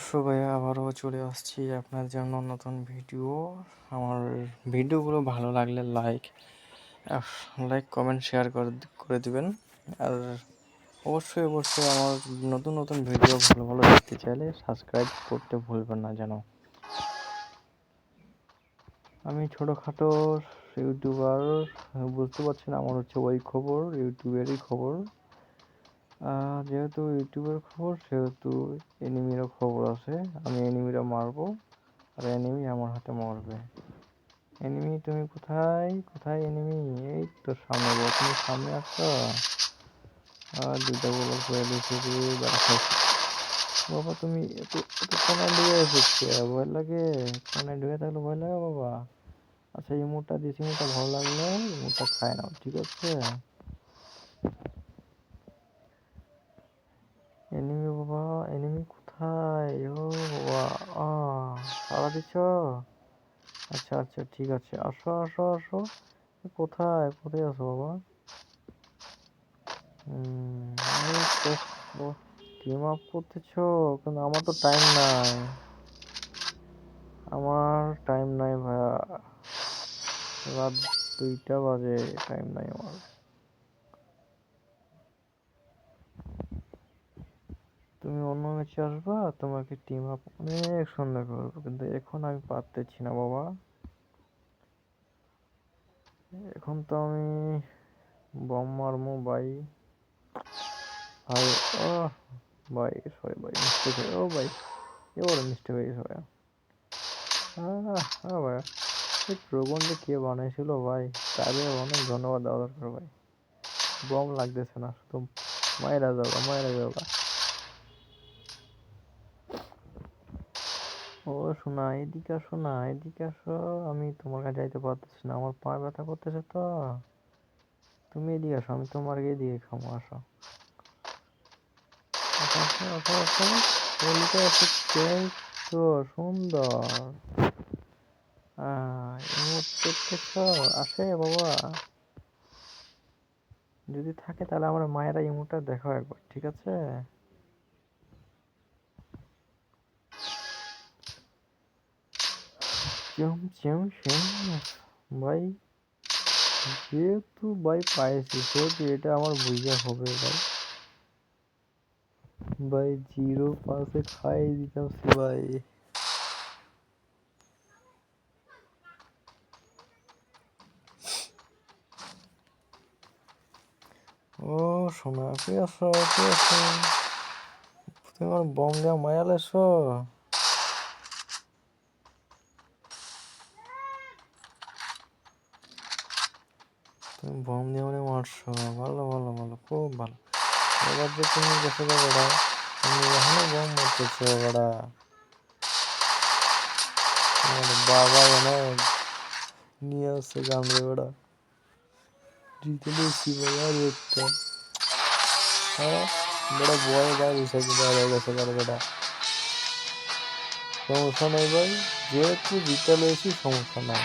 So ভাইয়া আবারও চলে আসছি আপনার জন্য নতুন ভিডিও। আমার ভিডিওগুলো ভালো লাগলে লাইক কমেন্ট শেয়ার করে দিবেন। আর অবশ্যই আমার নতুন নতুন ভিডিও ভালো ভালো দেখতে চাইলে সাবস্ক্রাইব করতে ভুলবেন না যেন। আমি ছোটোখাটো ইউটিউবার, বুঝতে পারছেন আমার হচ্ছে ওই খবর, ইউটিউবেরই খবর। যেহেতু ইউটিউবের খবর সেহেতু এনিমিরও খবর আছে। আমি এনিমিরা মারবো আর এনিমি আমার হাতে মরবে। এনিমি তুমি কোথায় কোথায় এনিমি? এই তো সামনে বলো, তুমি সামনে আসছো। দুইটা বলো করে দিয়েছি বাবা। তুমি এত এত কোনায় ঢুকে এসেছে, ভয় লাগে? কোনায় ঢুকে থাকলে ভয় লাগে বাবা। আচ্ছা ইমোটটা দিয়েছি, ইমোটটা ভালো লাগলে ইমোটটা খায় নাও, ঠিক আছে? এনিমি বাবা, এনিমি কোথায়? ও বাবা, সাড়া দিচ্ছ? আচ্ছা আচ্ছা ঠিক আছে, আসো আসো আসো। কোথায় কোথায় আছো বাবা? টিম আপ করতেছো? কিন্তু আমার তো টাইম নাই, আমার টাইম নাই ভাইয়া। রাত 2টা বাজে, টাইম নাই আমার। তুমি অন্য ম্যাচে আসবা, তোমাকে টিম আপ অনেক সুন্দর করবো, কিন্তু এখন আমি পারতেছি না বাবা। এখন তো আমি বম মারমু ভাই। ভাই ও ভাই, সরি ভাই, মিস্টেক হয়ে, ও ভাই এবার মিস্টেক হয়ে গেছে ভাইয়া। ভাইয়া এই ড্রাগনটা কে বানাইছিল ভাই? তাকে অনেক ধন্যবাদ দেওয়া দরকার ভাই। বম লাগতেছে না, শুধু মায়েরা যাওয়া মায়েরা যাওয়া। ও শোনা, এদিকে আসো না, এদিকে আসো। আমি তোমার কাছে যাইতে পারতেছি না, আমার পা ব্যথা করতেছে তো। তুমি এদিকে আসো, আমি তোমার এদিকে খামো, আসো আসো আসো আসো আসো। তো সুন্দর। ইমোট দেখতেছ? আসে বাবা। যদি থাকে তাহলে আমার মায়েরা ইমোটটা দেখো একবার, ঠিক আছে? ভাই যেহেতু ভাই পাইছি সেহেতু এটা আমার বুঝা হবে ভাই। ভাই 0 পাসে খাই দিতামছি ভাই। ও শোনা, কি আছো কি আছো? তুমি আমার বম দেওয়া মায়া লেছো? তুমি বম দিয়ে মানে মারছো, ভালো ভালো ভালো, খুব ভালো। এবার যে তুমি গেছো বেড়া, তুমি এখনো বম মারতেছো বেড়া। তোমার বাবা অনেক নিয়ে আসছে গামড়ে বেড়া। জিতে দিয়েছি ভাই আর একটা। বেড়া বয়ে বাইরে হিসেবে বাইরে গেছে বেড়া। সমস্যা নাই ভাই, যেহেতু জিতে লয়েছি সমস্যা নাই।